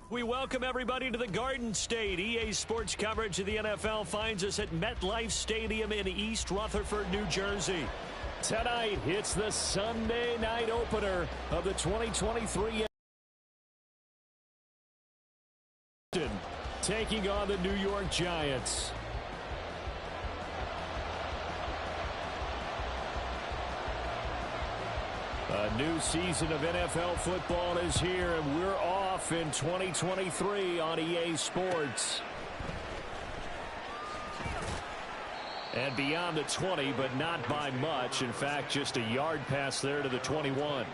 We welcome everybody to the Garden State. EA Sports coverage of the NFL finds us at MetLife Stadium in East Rutherford, New Jersey. Tonight, it's the Sunday night opener of the 2023 taking on the New York Giants. A new season of NFL football is here, and we're off in 2023 on EA Sports. And beyond the 20, but not by much. In fact, just a yard pass there to the 21.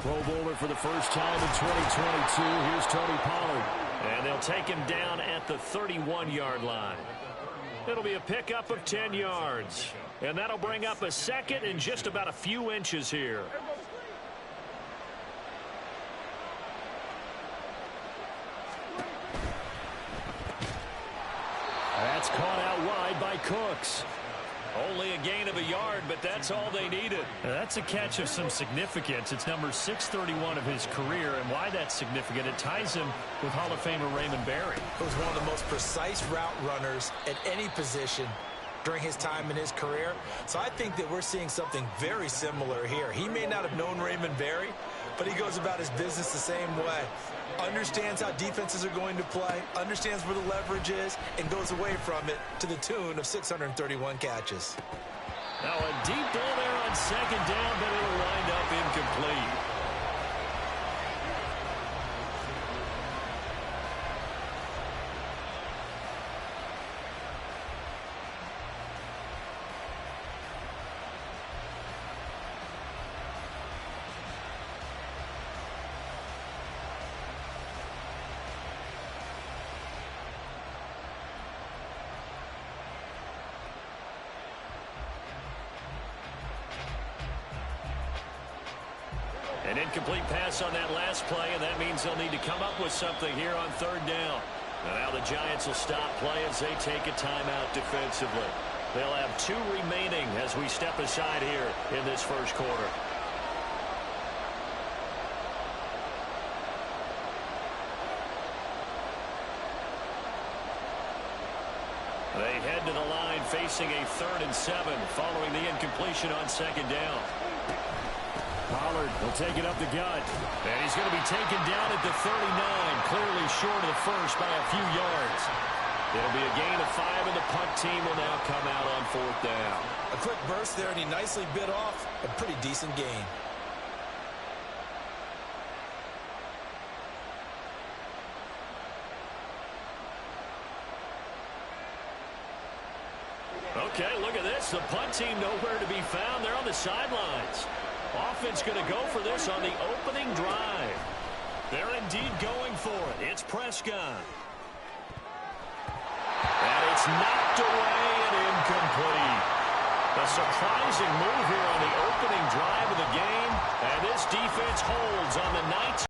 Pro Bowler for the first time in 2022. Here's Tony Pollard. And they'll take him down at the 31-yard line. It'll be a pickup of 10 yards. And that'll bring up a second and just about a few inches here. That's caught out wide by Cooks. Only a gain of a yard, but that's all they needed. That's a catch of some significance. It's number 631 of his career, and why that's significant, it ties him with Hall of Famer Raymond Berry. He was one of the most precise route runners at any position during his time in his career. So I think that we're seeing something very similar here. He may not have known Raymond Berry, but he goes about his business the same way. Understands how defenses are going to play, understands where the leverage is, and goes away from it to the tune of 631 catches. Now a deep ball there on second down, but it'll wind up incomplete. An incomplete pass on that last play, and that means they'll need to come up with something here on third down. Now the Giants will stop play as they take a timeout defensively. They'll have 2 remaining as we step aside here in this first quarter. They head to the line facing a 3rd and 7 following the incompletion on second down. Pollard will take it up the gut. And he's going to be taken down at the 39, clearly short of the first by a few yards. It'll be a gain of 5, and the punt team will now come out on 4th down. A quick burst there, and he nicely bit off a pretty decent gain. Okay, look at this. The punt team nowhere to be found. They're on the sidelines. Offense going to go for this on the opening drive. They're indeed going for it. It's Prescott. And it's knocked away and incomplete. A surprising move here on the opening drive of the game. And this defense holds on the 19.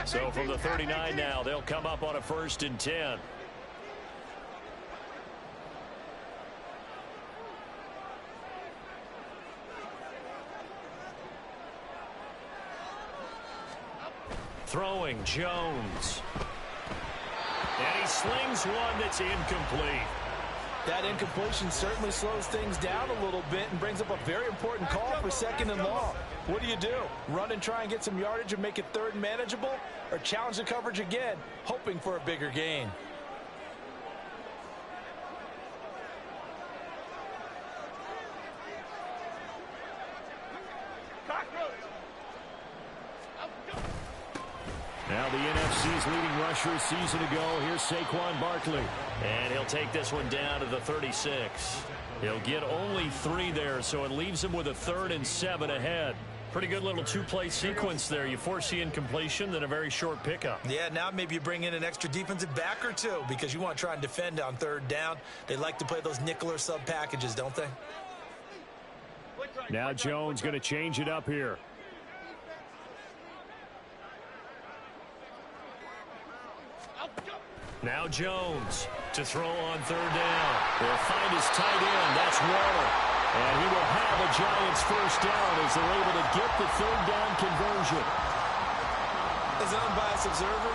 So from the 39 now, they'll come up on a 1st and 10. Throwing Jones. And he slings one that's incomplete. That incompletion certainly slows things down a little bit and brings up a very important call for 2nd and long. What do? Run and try and get some yardage and make it 3rd and manageable? Or challenge the coverage again, hoping for a bigger gain? Now the NFC's leading rusher a season ago. Here's Saquon Barkley. And he'll take this one down to the 36. He'll get only 3 there, so it leaves him with a 3rd and 7 ahead. Pretty good little two-play sequence there. You force the incompletion, then a very short pickup. Yeah, now maybe you bring in an extra defensive back or two because you want to try and defend on third down. They like to play those nickel or sub packages, don't they? Now Jones going to change it up here. Now Jones to throw on third down. They'll find his tight end. That's Waller. And he will have a Giants first down as they're able to get the third down conversion. As an unbiased observer,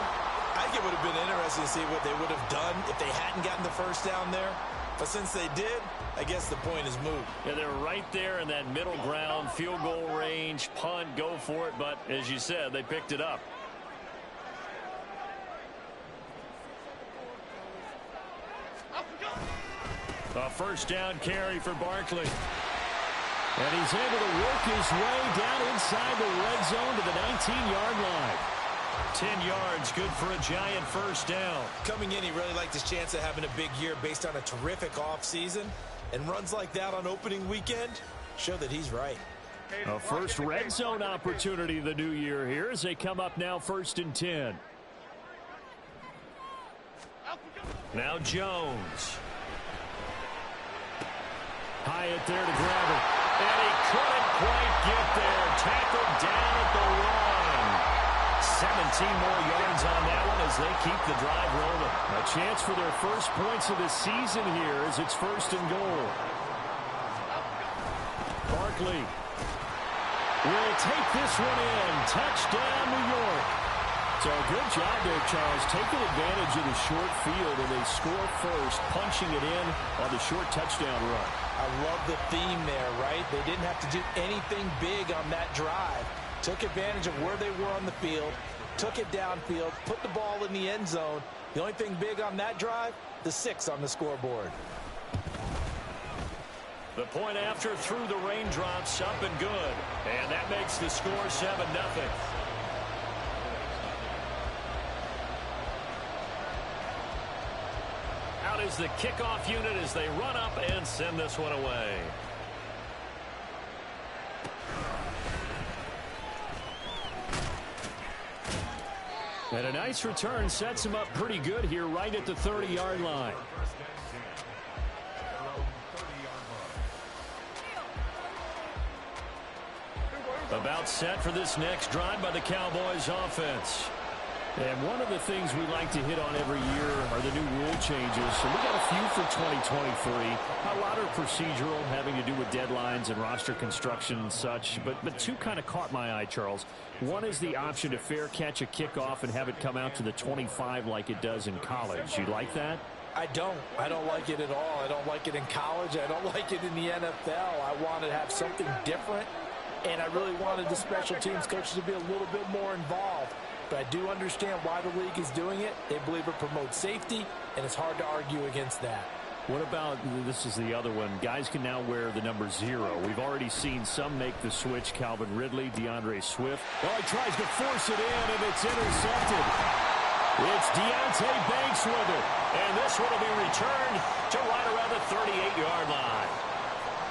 I think it would have been interesting to see what they would have done if they hadn't gotten the first down there. But since they did, I guess the point is moot. Yeah, they're right there in that middle ground, field goal range, punt, go for it. But as you said, they picked it up. A first down carry for Barkley. And he's able to work his way down inside the red zone to the 19-yard line. 10 yards, good for a Giant first down. Coming in, he really liked his chance of having a big year based on a terrific offseason. And runs like that on opening weekend show that he's right. A first red zone opportunity the new year here as they come up now 1st and 10. Now Jones. Hyatt there to grab it. And he couldn't quite get there. Tackled down at the 1. 17 more yards on that one as they keep the drive rolling. A chance for their first points of the season here as it's 1st and goal. Barkley will take this one in. Touchdown, New York. So good job there, Charles, taking advantage of the short field, and they score first, punching it in on the short touchdown run. I love the theme there, right? They didn't have to do anything big on that drive. Took advantage of where they were on the field, took it downfield, put the ball in the end zone. The only thing big on that drive, the 6 on the scoreboard. The point after through the raindrops, up and good. And that makes the score 7-0. Out is the kickoff unit as they run up and send this one away. And a nice return sets him up pretty good here right at the 30-yard line. About set for this next drive by the Cowboys offense. And one of the things we like to hit on every year are the new rule changes. And we got a few for 2023. A lot are procedural, having to do with deadlines and roster construction and such. But two kind of caught my eye, Charles. One is the option to fair catch a kickoff and have it come out to the 25 like it does in college. You like that? I don't like it at all. I don't like it in college. I don't like it in the NFL. I want to have something different. And I really wanted the special teams coaches to be a little bit more involved. But I do understand why the league is doing it. They believe it promotes safety, and it's hard to argue against that. What about, this is the other one, guys can now wear the number 0. We've already seen some make the switch. Calvin Ridley, DeAndre Swift. Well, he tries to force it in, and it's intercepted. It's Deontay Banks with it. And this one will be returned to right around the 38-yard line.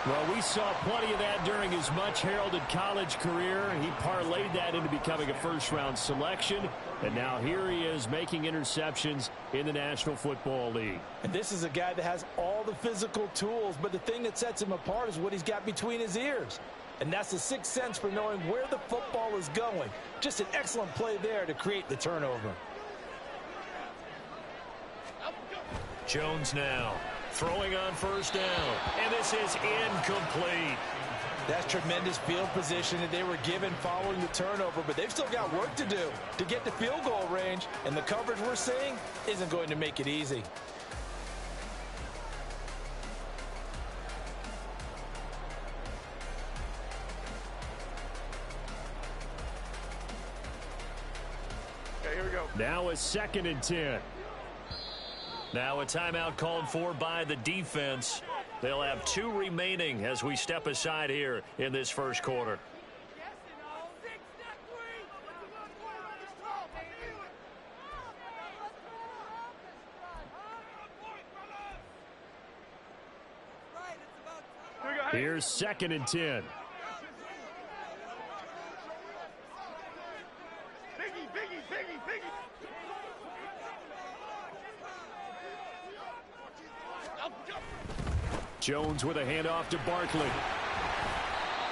Well, we saw plenty of that during his much-heralded college career. He parlayed that into becoming a first-round selection. And now here he is making interceptions in the National Football League. And this is a guy that has all the physical tools, but the thing that sets him apart is what he's got between his ears. And that's the sixth sense for knowing where the football is going. Just an excellent play there to create the turnover. Jones now throwing on first down. And this is incomplete. That's tremendous field position that they were given following the turnover, but they've still got work to do to get to field goal range, and the coverage we're seeing isn't going to make it easy. Okay, here we go. Now a 2nd and 10. Now a timeout called for by the defense. They'll have 2 remaining as we step aside here in this first quarter. Here's 2nd and 10. Jones with a handoff to Barkley.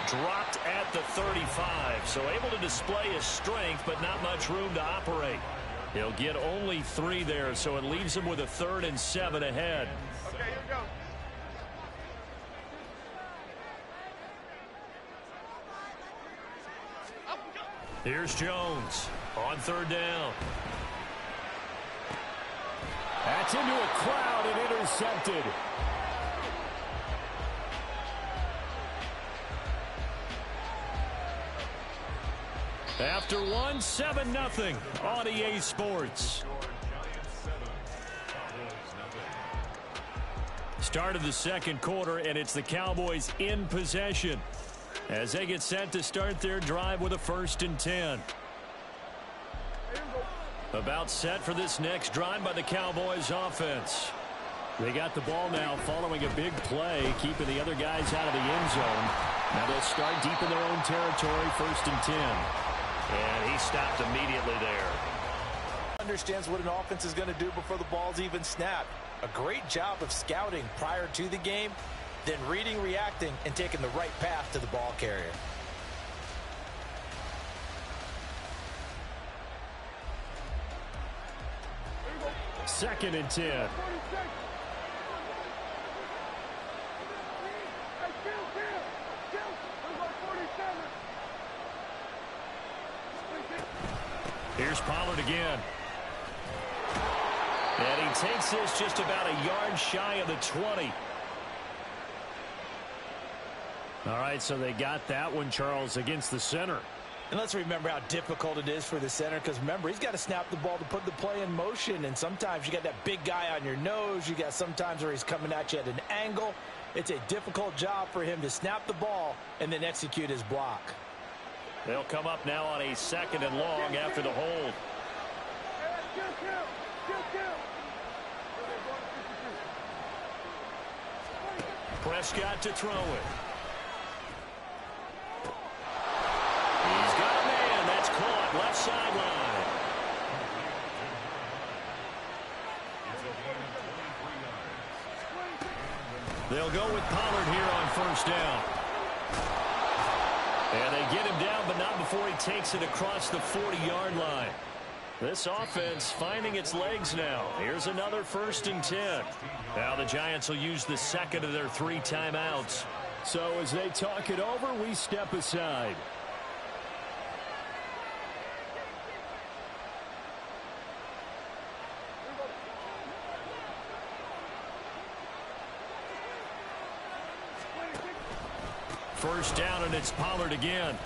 Dropped at the 35, so able to display his strength, but not much room to operate. He'll get only 3 there, so it leaves him with a 3rd and 7 ahead. Okay, here we go. Here's Jones on 3rd down. That's into a crowd and intercepted. After 1, 7-0 on EA Sports. Start of the second quarter, and it's the Cowboys in possession as they get set to start their drive with a 1st and 10. About set for this next drive by the Cowboys offense. They got the ball now following a big play, keeping the other guys out of the end zone. Now they'll start deep in their own territory, 1st and 10. And he stopped immediately there. Understands what an offense is going to do before the ball's even snapped. A great job of scouting prior to the game, then reading, reacting, and taking the right path to the ball carrier. Second and 10. Here's Pollard again. And he takes this just about a yard shy of the 20. All right, so they got that one, Charles, against the center. And let's remember how difficult it is for the center, because remember, he's got to snap the ball to put the play in motion, and sometimes you got that big guy on your nose. You got sometimes where he's coming at you at an angle. It's a difficult job for him to snap the ball and then execute his block. They'll come up now on a 2nd and long after the hold. Prescott to throw it. He's got a man. That's caught left sideline. They'll go with Pollard here on 1st down. And they get him down, but not before he takes it across the 40-yard line. This offense finding its legs now. Here's another 1st and 10. Now the Giants will use the 2nd of their 3 timeouts. So as they talk it over, we step aside. First down, and it's Pollard again.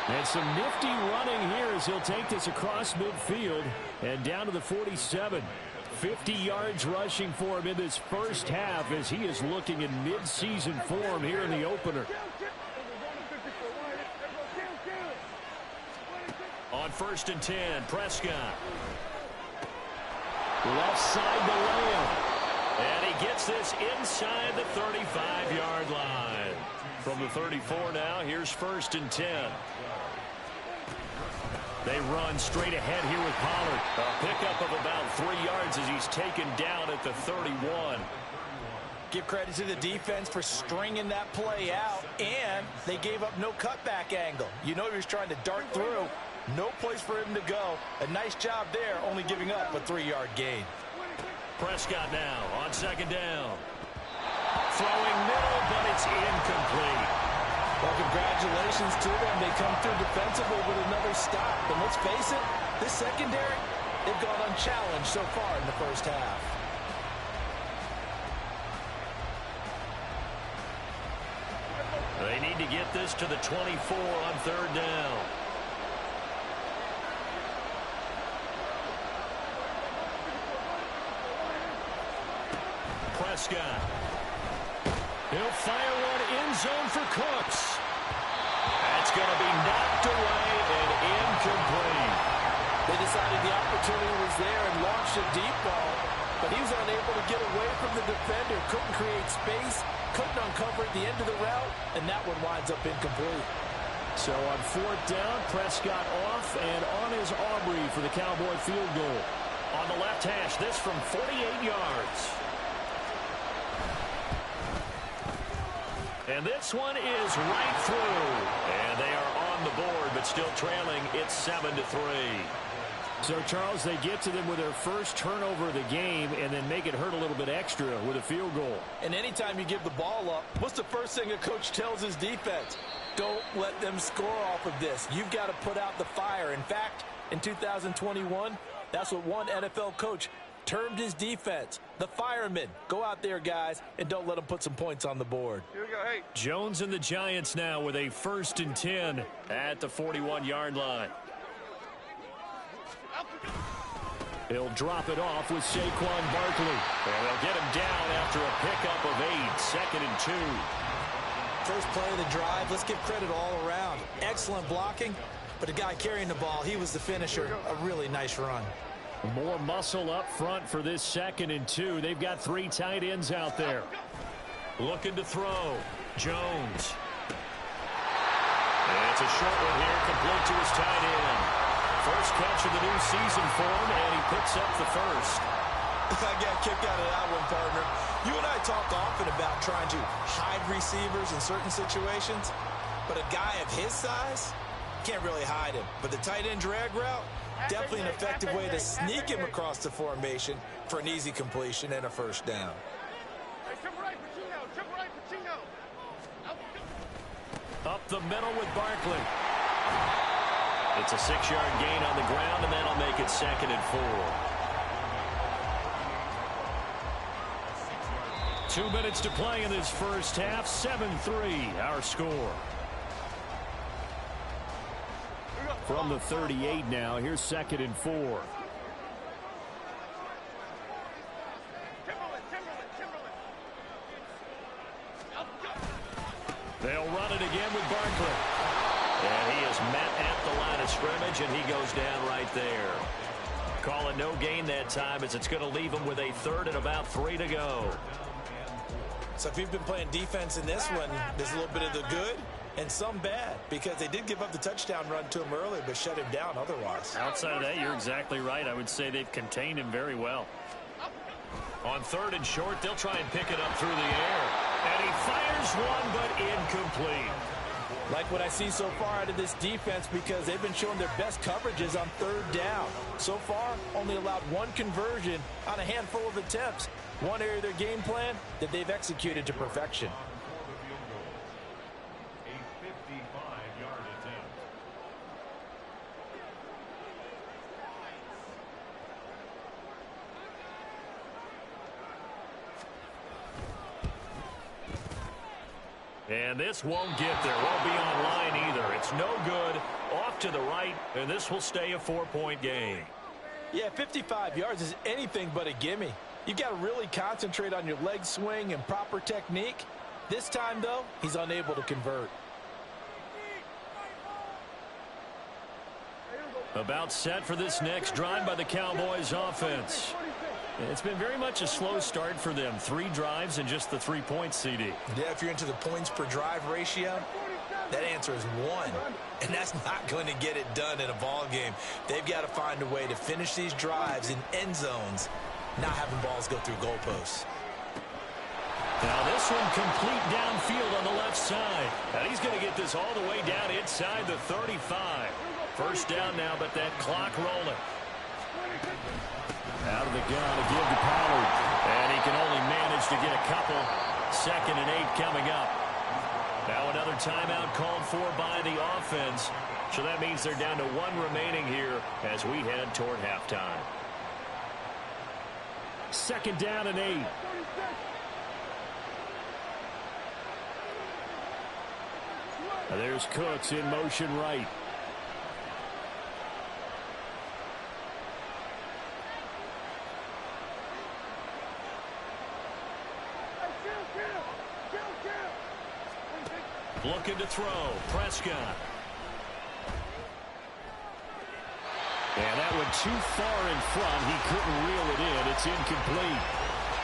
And some nifty running here as he'll take this across midfield and down to the 47. 50 yards rushing for him in this first half as he is looking in mid-season form here in the opener. On 1st and 10, Prescott. Left side to Lamb. And he gets this inside the 35-yard line. From the 34 now, here's 1st and 10. They run straight ahead here with Pollard. A pickup of about 3 yards as he's taken down at the 31. Give credit to the defense for stringing that play out, and they gave up no cutback angle. You know he was trying to dart through. No place for him to go. A nice job there, only giving up a 3-yard gain. Prescott now on 2nd down. Throwing middle, but it's incomplete. Well, congratulations to them. They come through defensively with another stop. And let's face it, this secondary, they've gone unchallenged so far in the first half. They need to get this to the 24 on 3rd down. Prescott. He'll fire one end zone for Cooks. That's going to be knocked away and incomplete. They decided the opportunity was there and launched a deep ball, but he was unable to get away from the defender. Couldn't create space, couldn't uncover at the end of the route, and that one winds up incomplete. So on 4th down, Prescott off and on is Aubrey for the Cowboy field goal. On the left hash, this from 48 yards. And this one is right through. And they are on the board, but still trailing. It's 7-3. So, Charles, they get to them with their first turnover of the game and then make it hurt a little bit extra with a field goal. And anytime you give the ball up, what's the first thing a coach tells his defense? Don't let them score off of this. You've got to put out the fire. In fact, in 2021, that's what one NFL coach termed his defense. The firemen. Go out there, guys, and don't let them put some points on the board. Here we go. Hey. Jones and the Giants now with a 1st and 10 at the 41-yard line. He'll drop it off with Saquon Barkley. And they'll get him down after a pickup of 8. 2nd and 2. First play of the drive, let's give credit all around. Excellent blocking, but the guy carrying the ball, he was the finisher. A really nice run. More muscle up front for this 2nd and 2. They've got 3 tight ends out there. Looking to throw. Jones. And it's a short one here, complete to his tight end. First catch of the new season for him, and he picks up the first. I got a kick out of that one, partner. You and I talk often about trying to hide receivers in certain situations, but a guy of his size can't really hide him. But the tight end drag route, definitely an effective way to sneak him across the formation for an easy completion and a first down. Hey, jump right, Pacino. Jump right, Pacino. Up the middle with Barkley. It's a 6-yard gain on the ground, and that'll make it 2nd and 4. 2 minutes to play in this first half. 7-3, our score. From the 38 now, here's 2nd and 4. They'll run it again with Barkley. And he is met at the line of scrimmage, and he goes down right there. Calling no gain that time as it's going to leave him with a 3rd and about 3 to go. So if you've been playing defense in this one, there's a little bit of the good and some bad, because they did give up the touchdown run to him early, but shut him down otherwise. Outside of that, you're exactly right. I would say they've contained him very well. On 3rd and short, they'll try and pick it up through the air. And he fires one, but incomplete. Like what I see so far out of this defense, because they've been showing their best coverages on 3rd down. So far, only allowed 1 conversion on a handful of attempts. One area of their game plan that they've executed to perfection. A 55-yard attempt. And this won't get there. Won't be on line either. It's no good. Off to the right, and this will stay a 4-point game. Yeah, 55 yards is anything but a gimme. You've got to really concentrate on your leg swing and proper technique. This time, though, he's unable to convert. About set for this next drive by the Cowboys offense. It's been very much a slow start for them. 3 drives and just the 3 points, CD. Yeah, if you're into the points per drive ratio, that answer is 1. And that's not going to get it done in a ball game. They've got to find a way to finish these drives in end zones, not having balls go through goalposts. Now this one complete downfield on the left side. And he's going to get this all the way down inside the 35. First down now, but that clock rolling. Out of the gun to give to Pollard. And he can only manage to get a couple. 2nd and 8 coming up. Now another timeout called for by the offense. So that means they're down to 1 remaining here as we head toward halftime. 2nd down and 8. There's Cooks in motion right. Looking to throw. Prescott. And that one too far in front. He couldn't reel it in. It's incomplete.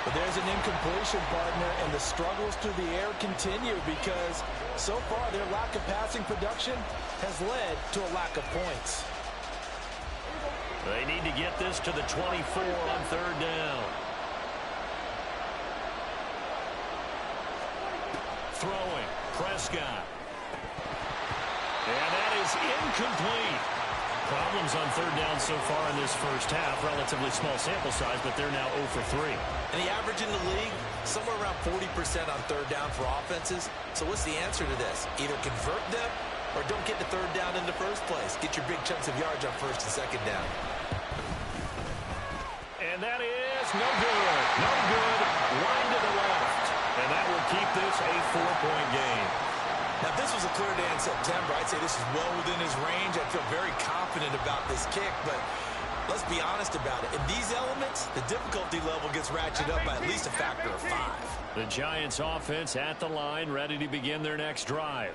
But there's an incompletion, partner, and the struggles through the air continue because so far their lack of passing production has led to a lack of points. They need to get this to the 24 on 3rd down. Throwing. Prescott. And that is incomplete. Problems on third down so far in this first half. Relatively small sample size, but they're now 0 for 3. And the average in the league, somewhere around 40% on third down for offenses. So what's the answer to this? Either convert them or don't get the third down in the first place. Get your big chunks of yards on first and second down. And that is no good. No good. Line to the left. And that will keep this a 4-point game. Now, if this was a clear day in September, I'd say this is well within his range. I feel very confident about this kick, but let's be honest about it. In these elements, the difficulty level gets ratcheted up by at least a factor of 5. The Giants offense at the line, ready to begin their next drive.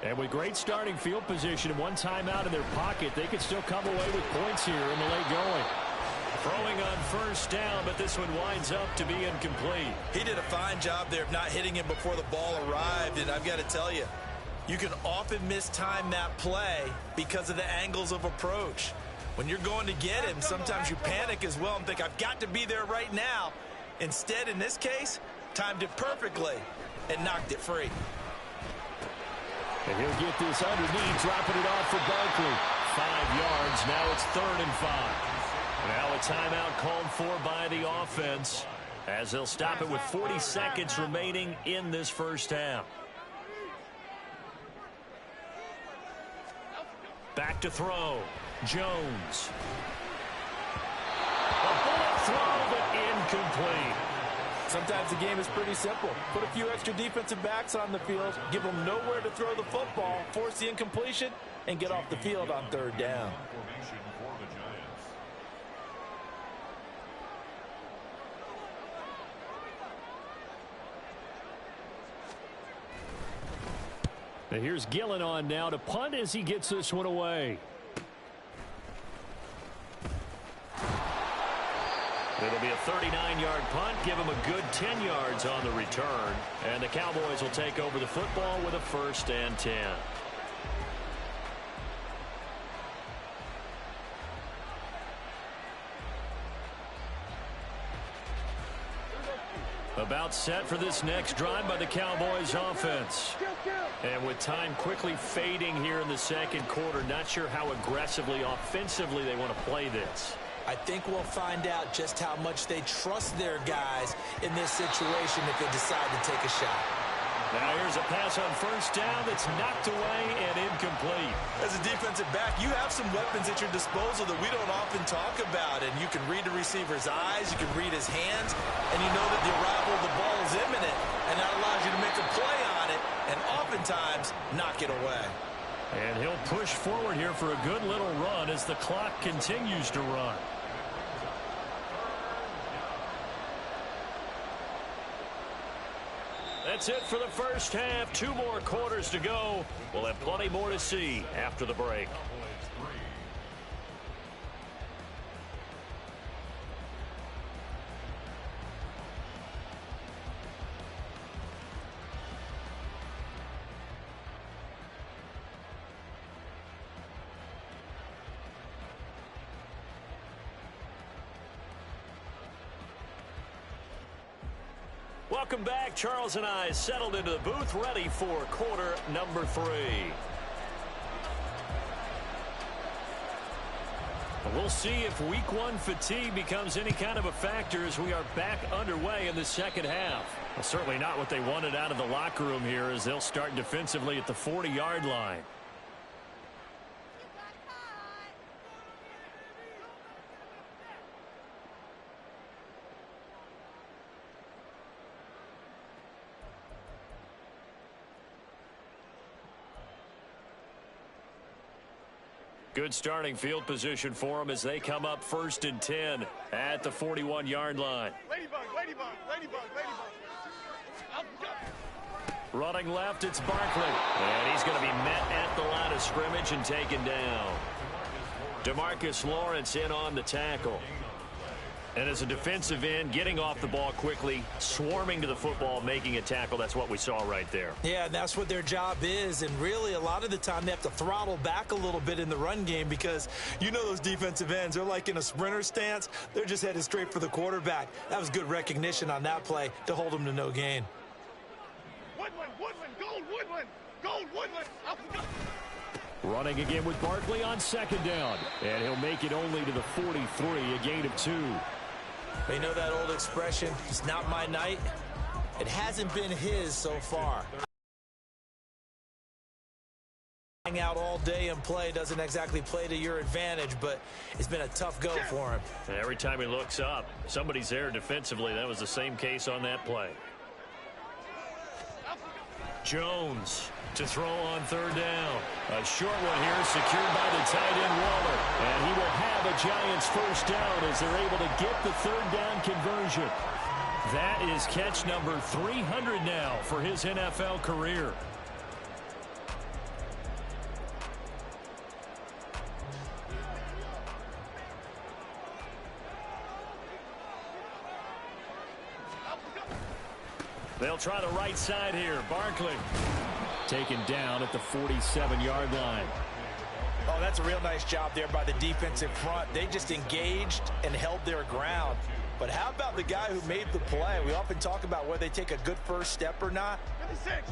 And with great starting field position and one timeout in their pocket, they could still come away with points here in the late going. Throwing on first down, but this one winds up to be incomplete. He did a fine job there of not hitting him before the ball arrived, and I've got to tell you, you can often mistime that play because of the angles of approach. When you're going to get him, sometimes you panic as well and think, I've got to be there right now. Instead, in this case, timed it perfectly and knocked it free. And he'll get this underneath, dropping it off for Barkley. 5 yards, now it's 3rd and 5. Now a timeout called for by the offense as they'll stop it with 40 seconds remaining in this first half. Back to throw. Jones. A bullet throw, but incomplete. Sometimes the game is pretty simple. Put a few extra defensive backs on the field, give them nowhere to throw the football, force the incompletion, and get off the field on third down. And here's Gillen on now to punt as he gets this one away. It'll be a 39-yard punt, give him a good 10 yards on the return. And the Cowboys will take over the football with a 1st and 10. About set for this next drive by the Cowboys offense. And with time quickly fading here in the second quarter, not sure how aggressively, offensively they want to play this. I think we'll find out just how much they trust their guys in this situation if they decide to take a shot. Now here's a pass on first down that's knocked away and incomplete. As a defensive back, you have some weapons at your disposal that we don't often talk about. And you can read the receiver's eyes, you can read his hands, and you know that the arrival of the ball is imminent. And that allows you to make a play on it and oftentimes knock it away. And he'll push forward here for a good little run as the clock continues to run. That's it for the first half. 2 more quarters to go. We'll have plenty more to see after the break. Welcome back. Charles and I settled into the booth, ready for quarter number 3. We'll see if week 1 fatigue becomes any kind of a factor as we are back underway in the second half. Well, certainly not what they wanted out of the locker room here as they'll start defensively at the 40-yard line. Good starting field position for them as they come up 1st and 10 at the 41-yard line. Ladybug, ladybug, ladybug, ladybug. Running left, it's Barkley. And he's going to be met at the line of scrimmage and taken down. DeMarcus Lawrence in on the tackle. And as a defensive end, getting off the ball quickly, swarming to the football, making a tackle, that's what we saw right there. Yeah, and that's what their job is. And really, a lot of the time, they have to throttle back a little bit in the run game because you know those defensive ends, they're like in a sprinter stance. They're just headed straight for the quarterback. That was good recognition on that play to hold them to no gain. Woodland, Woodland, Gold Woodland, Gold Woodland. Running again with Barkley on second down. And he'll make it only to the 43, a gain of 2. You know that old expression, it's not my night? It hasn't been his so far. Hang out all day and play doesn't exactly play to your advantage, but it's been a tough go for him. Every time he looks up, somebody's there defensively. That was the same case on that play. Jones to throw on third down. A short one here secured by the tight end Waller. And he will have a Giants first down as they're able to get the third down conversion. That is catch number 300 now for his NFL career. They'll try the right side here. Barkley taken down at the 47-yard line. Oh, that's a real nice job there by the defensive front. They just engaged and held their ground. But how about the guy who made the play? We often talk about whether they take a good first step or not.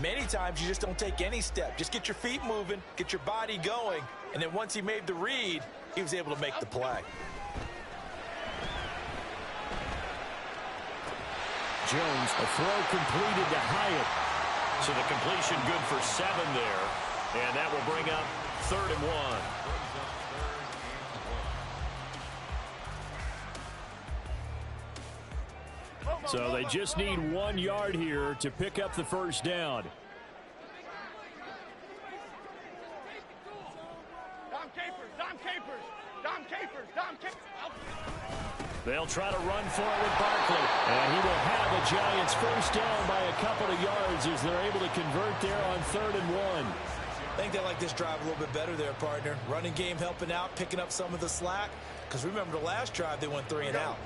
Many times you just don't take any step. Just get your feet moving, get your body going, and then once he made the read, he was able to make the play. Jones, a throw completed to Hyatt. So the completion good for 7 there. And that will bring up 3rd and 1. So they just need 1 yard here to pick up the first down. Dom Capers, Dom Capers, Dom Capers, Dom Capers. They'll try to run for it with Barkley. And he will have a Giants first down by a couple of yards as they're able to convert there on 3rd and 1. I think they like this drive a little bit better there, partner. Running game helping out, picking up some of the slack. Because remember the last drive, they went 3 and out.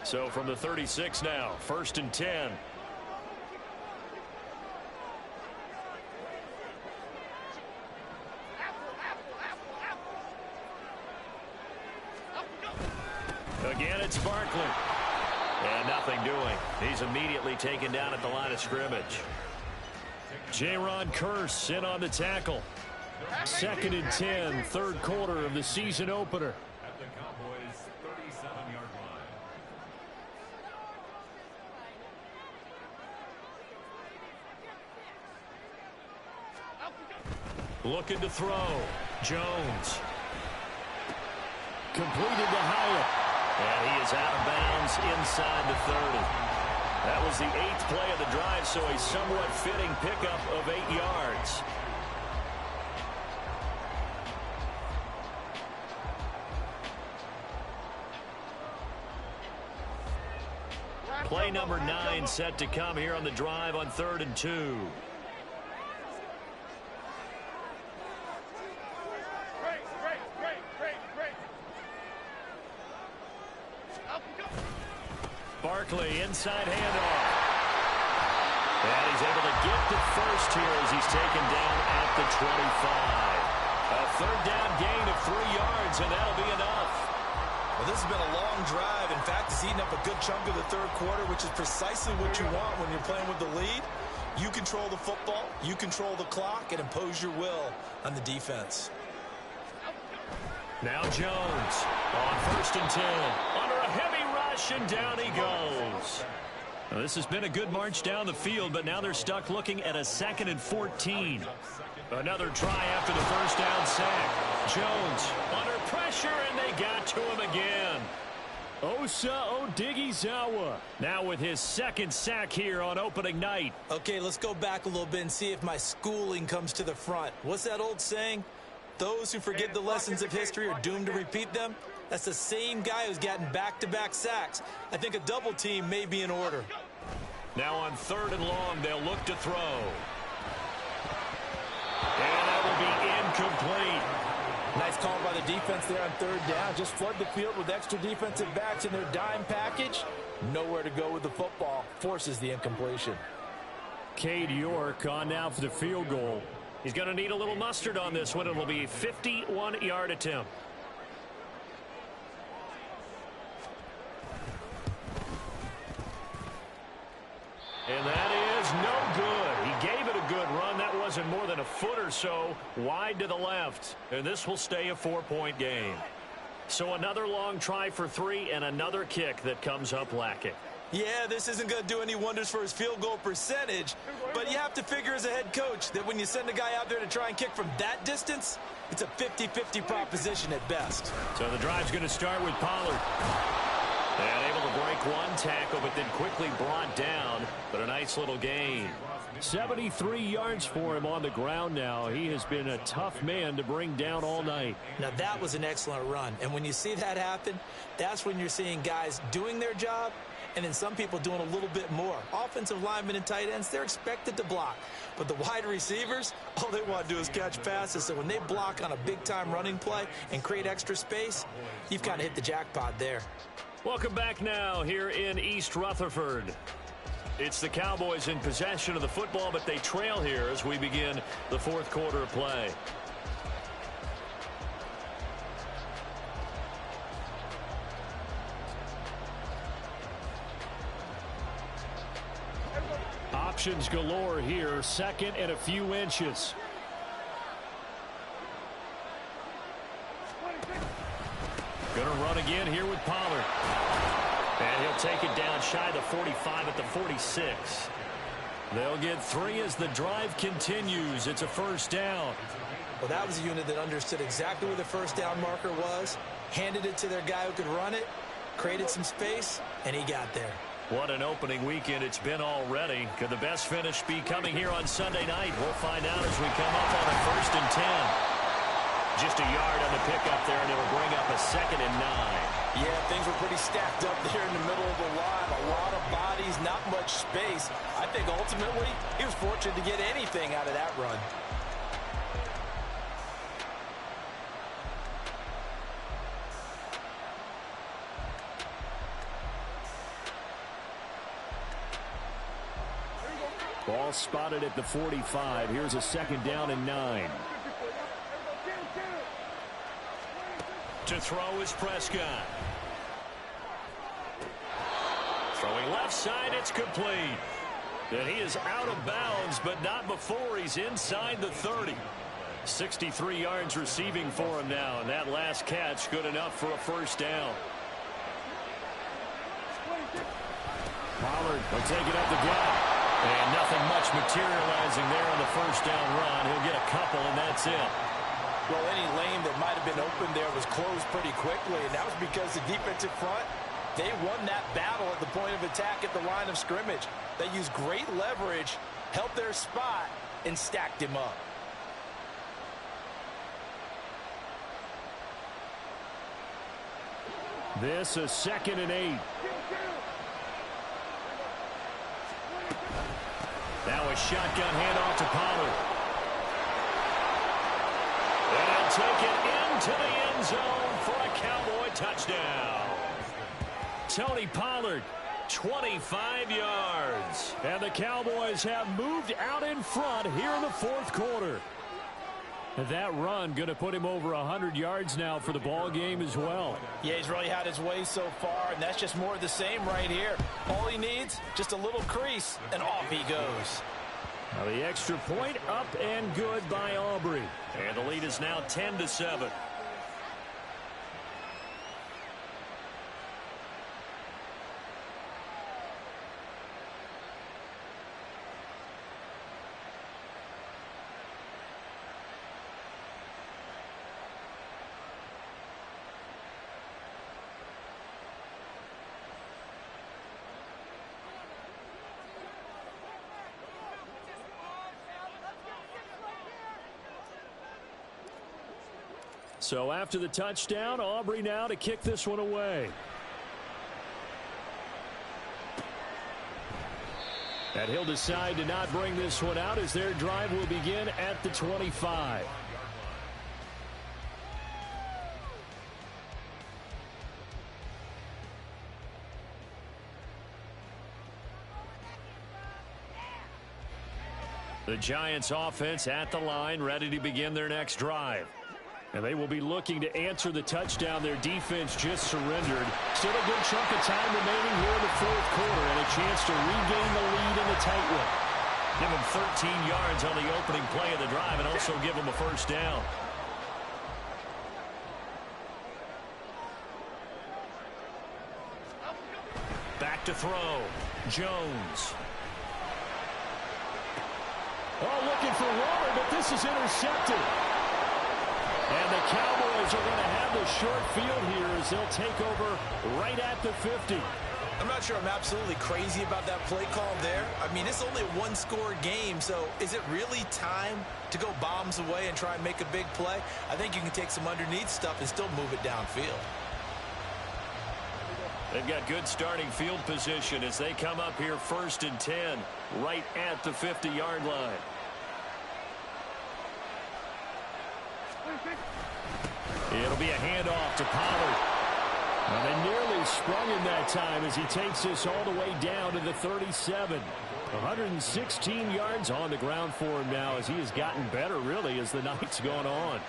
So from the 36 now, 1st and 10. Again, it's Barkley. And nothing doing. He's immediately taken down at the line of scrimmage. Jaron Kearse in on the tackle. 2nd and 10, 3rd quarter of the season opener. At the Cowboys' 37-yard line. Looking to throw. Jones. Completed to Hyatt. And he is out of bounds inside the 30. That was the 8th play of the drive, so a somewhat fitting pickup of 8 yards. Play number 9 set to come here on the drive on 3rd and 2. Barkley, inside handoff. And he's able to get the first here as he's taken down at the 25. A 3rd down gain of 3 yards, and that'll be enough. Well, this has been a long drive. In fact, it's eaten up a good chunk of the 3rd quarter, which is precisely what you want when you're playing with the lead. You control the football, you control the clock, and impose your will on the defense. Now Jones on 1st and 10. Under a heavy rush, and down he goes. Well, this has been a good march down the field, but now they're stuck looking at a 2nd and 14. Another try after the first down sack. Jones under pressure, and they got to him again. Osa Odighizuwa now with his 2nd sack here on opening night. Okay, let's go back a little bit and see if my schooling comes to the front. What's that old saying? Those who forget the lessons of history are doomed to repeat them. That's the same guy who's gotten back-to-back sacks. I think a double team may be in order. Now on 3rd and long, they'll look to throw. And that will be incomplete. Nice call by the defense there on 3rd down. Just flood the field with extra defensive backs in their dime package. Nowhere to go with the football. Forces the incompletion. Cade York on now for the field goal. He's going to need a little mustard on this one. It'll be a 51-yard attempt. And that is no good. He gave it a more than a foot or so wide to the left. And this will stay a 4-point game. So another long try for 3 and another kick that comes up lacking. Yeah, this isn't going to do any wonders for his field goal percentage, but you have to figure as a head coach that when you send a guy out there to try and kick from that distance, it's a 50-50 proposition at best. So the drive's going to start with Pollard. And able to break one tackle, but then quickly brought down, but a nice little gain. 73 yards for him on the ground now. He has been a tough man to bring down all night. Now, that was an excellent run, and when you see that happen, that's when you're seeing guys doing their job, and then some people doing a little bit more. Offensive linemen and tight ends, they're expected to block. But the wide receivers, all they want to do is catch passes. So when they block on a big-time running play and create extra space, you've kind of hit the jackpot there. Welcome back now here in East Rutherford. It's the Cowboys in possession of the football, but they trail here as we begin the fourth quarter of play. Options galore here. Second and a few inches. Going to run again here with Pollard. And he'll take it down shy of the 45 at the 46. They'll get 3 as the drive continues. It's a first down. Well, that was a unit that understood exactly where the first down marker was, handed it to their guy who could run it, created some space, and he got there. What an opening weekend it's been already. Could the best finish be coming here on Sunday night? We'll find out as we come up on a 1st and 10. Just a yard on the pickup there, and it'll bring up a 2nd and 9. Yeah, things were pretty stacked up there in the middle of the line. A lot of bodies, not much space. I think ultimately he was fortunate to get anything out of that run. Ball spotted at the 45. Here's a 2nd down and 9. To throw is Prescott. Throwing left side, it's complete. And he is out of bounds, but not before he's inside the 30. 63 yards receiving for him now, and that last catch good enough for a first down. Pollard will take it up the gut. And nothing much materializing there on the first down run. He'll get a couple, and that's it. Well, any lane that might have been open there was closed pretty quickly, and that was because the defensive front, they won that battle at the point of attack at the line of scrimmage. They used great leverage, held their spot, and stacked him up. This a 2nd and 8. Now a shotgun handoff to Pollard. And he'll take it into the end zone for a Cowboy touchdown. Tony Pollard, 25 yards. And the Cowboys have moved out in front here in the fourth quarter. And that run going to put him over 100 yards now for the ball game as well. Yeah, he's really had his way so far, and that's just more of the same right here. All he needs, just a little crease, and off he goes. Now the extra point up and good by Aubrey. And the lead is now 10-7. So after the touchdown, Aubrey now to kick this one away. And he'll decide to not bring this one out as their drive will begin at the 25. The Giants offense at the line, ready to begin their next drive. And they will be looking to answer the touchdown their defense just surrendered. Still a good chunk of time remaining here in the fourth quarter and a chance to regain the lead in the tight one. Give him 13 yards on the opening play of the drive and also give him a first down. Back to throw. Jones. Oh, looking for Waller, but this is intercepted. And the Cowboys are going to have the short field here as they'll take over right at the 50. I'm not sure I'm absolutely crazy about that play call there. I mean, it's only a one-score game, so is it really time to go bombs away and try and make a big play? I think you can take some underneath stuff and still move it downfield. They've got good starting field position as they come up here 1st and 10 right at the 50-yard line. It'll be a handoff to Pollard. And they nearly sprung him that time as he takes this all the way down to the 37. 116 yards on the ground for him now as he has gotten better, really, as the night's gone on.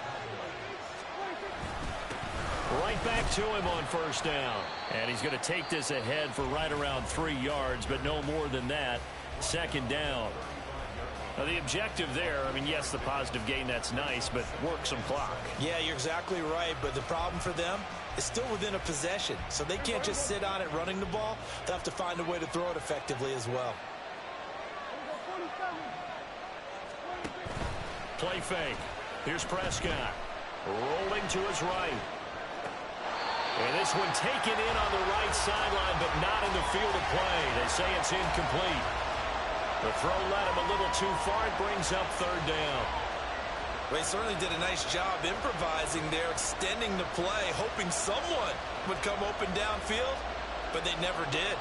Right back to him on 1st down. And he's going to take this ahead for right around 3 yards, but no more than that. 2nd down. Now, the objective there, I mean, yes, the positive gain, that's nice, but work some clock. Yeah, you're exactly right, but the problem for them is still within a possession, so they can't just sit on it running the ball. They'll have to find a way to throw it effectively as well. Play fake. Here's Prescott. Rolling to his right. And this one taken in on the right sideline, but not in the field of play. They say it's incomplete. The throw led him a little too far. It brings up 3rd down. They certainly did a nice job improvising there, extending the play, hoping someone would come open downfield, but they never did.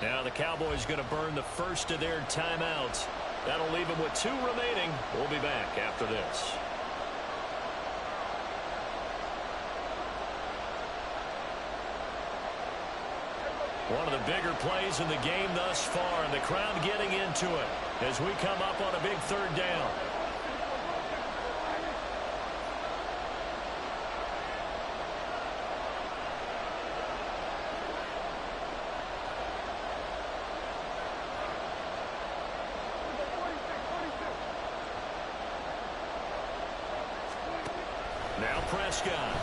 Now the Cowboys going to burn the first of their timeouts. That'll leave them with 2 remaining. We'll be back after this. One of the bigger plays in the game thus far, and the crowd getting into it as we come up on a big 3rd down. Now Prescott.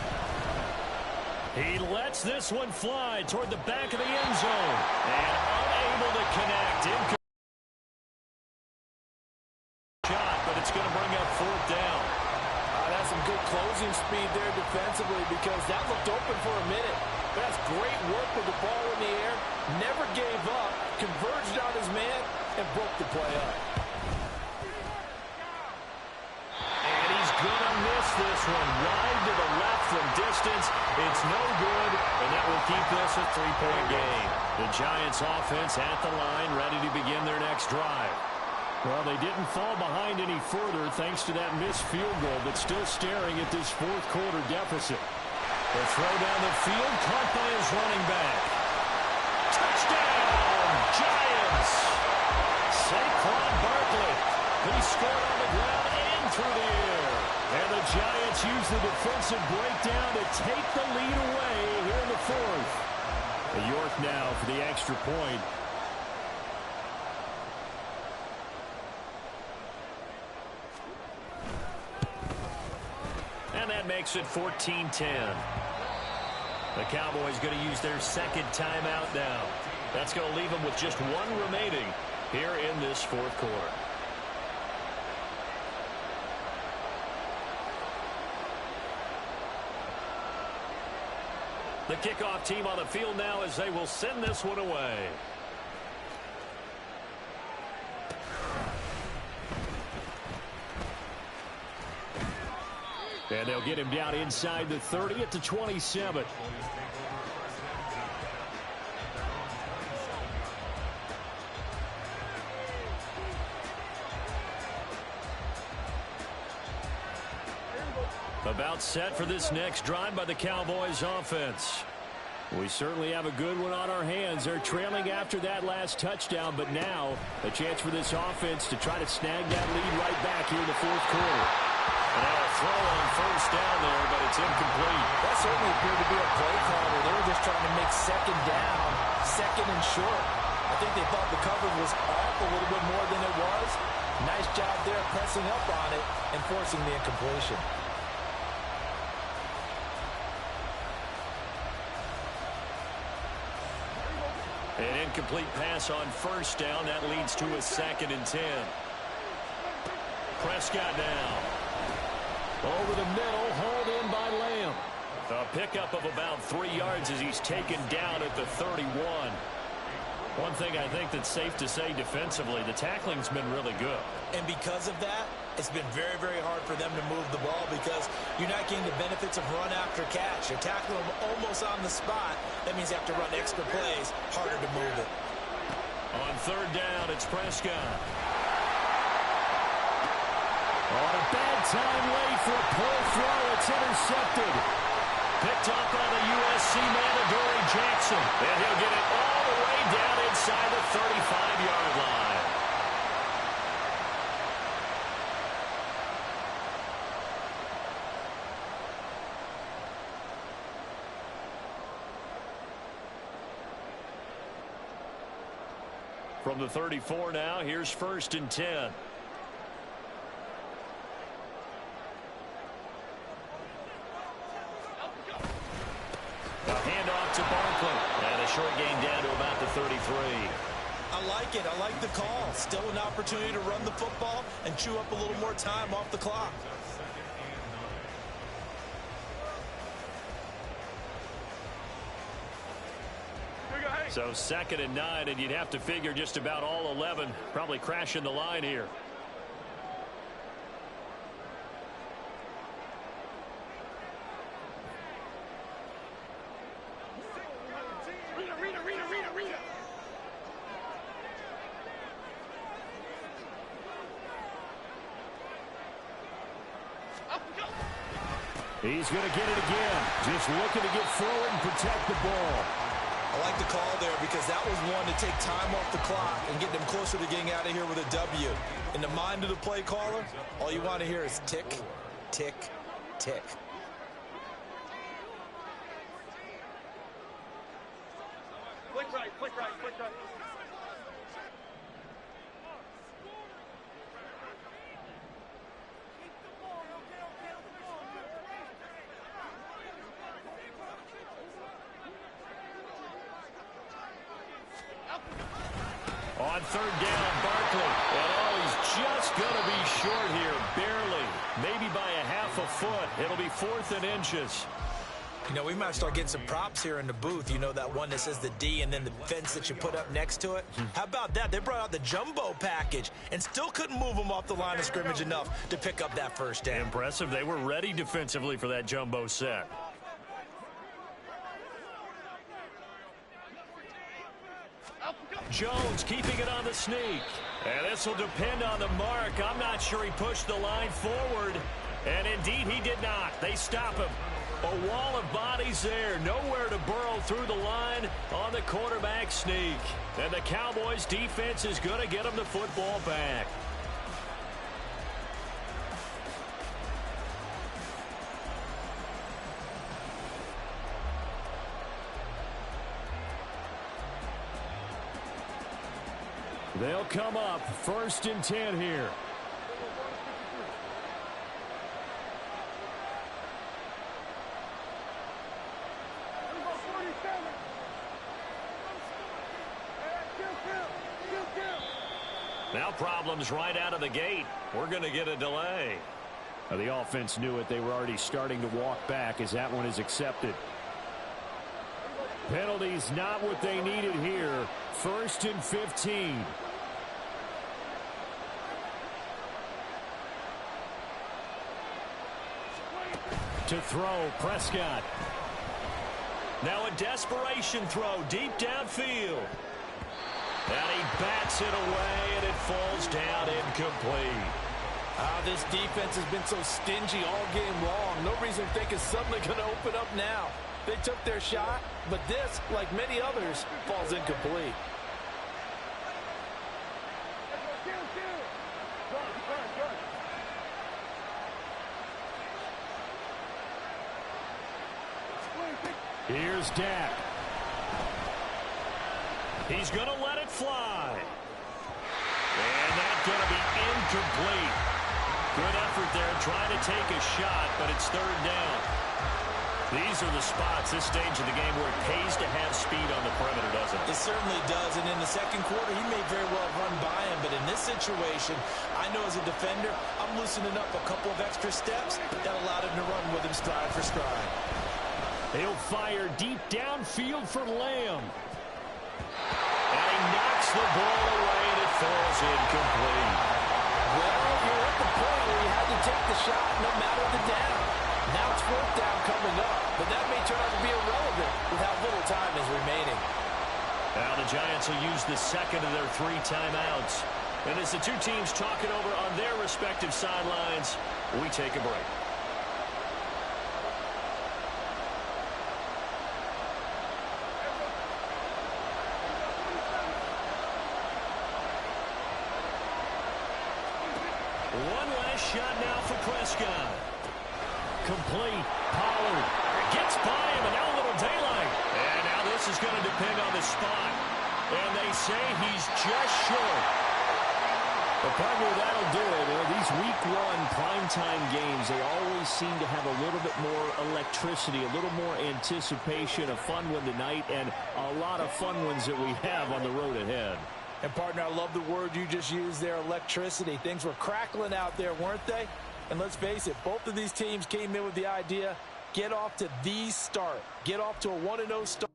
He lets this one fly toward the back of the end zone. And unable to connect. Shot, but it's going to bring up 4th down. That's some good closing speed there defensively because that looked open for a minute. But that's great work with the ball in the air. Never gave up. Converged on his man and broke the play up. Gonna miss this one wide to the left from distance. It's no good, and that will keep this a 3-point game. The Giants offense at the line, ready to begin their next drive. Well, they didn't fall behind any further thanks to that missed field goal, but still staring at this 4th quarter deficit. The throw down the field, caught by his running back. Touchdown, Giants! Saquon Barkley. He scored on the ground and through the air. And the Giants use the defensive breakdown to take the lead away here in the 4th. York now for the extra point. And that makes it 14-10. The Cowboys going to use their 2nd timeout now. That's going to leave them with just 1 remaining here in this 4th quarter. The kickoff team on the field now as they will send this one away. And they'll get him down inside the 30 at the 27. About set for this next drive by the Cowboys offense. We certainly have a good one on our hands. They're trailing after that last touchdown, but now a chance for this offense to try to snag that lead right back here in the fourth quarter. And now a throw on first down there, but it's incomplete. That certainly appeared to be a play call where they were just trying to make second down, second and short. I think they thought the coverage was off a little bit more than it was. Nice job there pressing up on it and forcing the incompletion. An incomplete pass on first down. That leads to a 2nd and 10. Prescott now. Over the middle, hauled in by Lamb. A pickup of about 3 yards as he's taken down at the 31. One thing I think that's safe to say defensively, the tackling's been really good. And because of that, it's been very, very hard for them to move the ball because you're not getting the benefits of run after catch. You're tackling them almost on the spot. That means you have to run extra plays, harder to move it. On third down, it's Prescott. On a bad time late for a pull throw. It's intercepted. Picked up by the USC man, Adoree Jackson. And he'll get it all the way down inside the 35-yard line. From the 34 now, here's 1st and 10. A handoff to Barkley. And a short gain down to about the 33. I like it. I like the call. Still an opportunity to run the football and chew up a little more time off the clock. So 2nd and 9, and you'd have to figure just about all 11 probably crashing the line here. He's going to get it again. Just looking to get forward and protect the ball. I like the call there because that was one to take time off the clock and get them closer to getting out of here with a W. In the mind of the play caller, all you want to hear is tick, tick, tick. Click right, click right, click right. On third down, Barkley. And oh, he's just going to be short here, barely. Maybe by a half a foot. It'll be 4th and inches. You know, we might start getting some props here in the booth. You know, that one that says the D and then the fence that you put up next to it? How about that? They brought out the jumbo package and still couldn't move them off the line of scrimmage enough to pick up that first down. Impressive. They were ready defensively for that jumbo set. Jones keeping it on the sneak. And this will depend on the mark. I'm not sure he pushed the line forward. And indeed, he did not. They stop him. A wall of bodies there. Nowhere to burrow through the line on the quarterback sneak. And the Cowboys defense is going to get him the football back. They'll come up 1st and 10 here. Now problems right out of the gate. We're going to get a delay. The offense knew it. They were already starting to walk back as that one is accepted. Penalties not what they needed here. 1st and 15. To throw, Prescott. Now a desperation throw deep downfield. And he bats it away, and it falls down incomplete. This defense has been so stingy all game long. No reason to think it's suddenly going to open up now. They took their shot, but this, like many others, falls incomplete. Here's Dak. He's going to let it fly. And that's going to be incomplete. Good effort there trying to take a shot, but it's third down. These are the spots, this stage of the game, where it pays to have speed on the perimeter, doesn't it? It certainly does, and in the second quarter, he may very well run by him, but in this situation, I know as a defender, I'm loosening up a couple of extra steps that allowed him to run with him stride for stride. He'll fire deep downfield for Lamb. And he knocks the ball away, and it falls incomplete. Well, you're at the point where you had to take the shot no matter the down. Now it's fourth down coming up, but that may turn out to be irrelevant with how little time is remaining. Now the Giants will use the second of their 3 timeouts. And as the two teams talk it over on their respective sidelines, we take a break. One last shot now for Prescott. Complete. Pollard gets by him, and now a little daylight. And now this is going to depend on the spot. And they say he's just short. But partner, that'll do it. You know, these week one primetime games, they always seem to have a little bit more electricity, a little more anticipation, a fun one tonight, and a lot of fun ones that we have on the road ahead. And, partner, I love the word you just used there, electricity. Things were crackling out there, weren't they? And let's face it, both of these teams came in with the idea, get off to the start. Get off to a 1-0 start.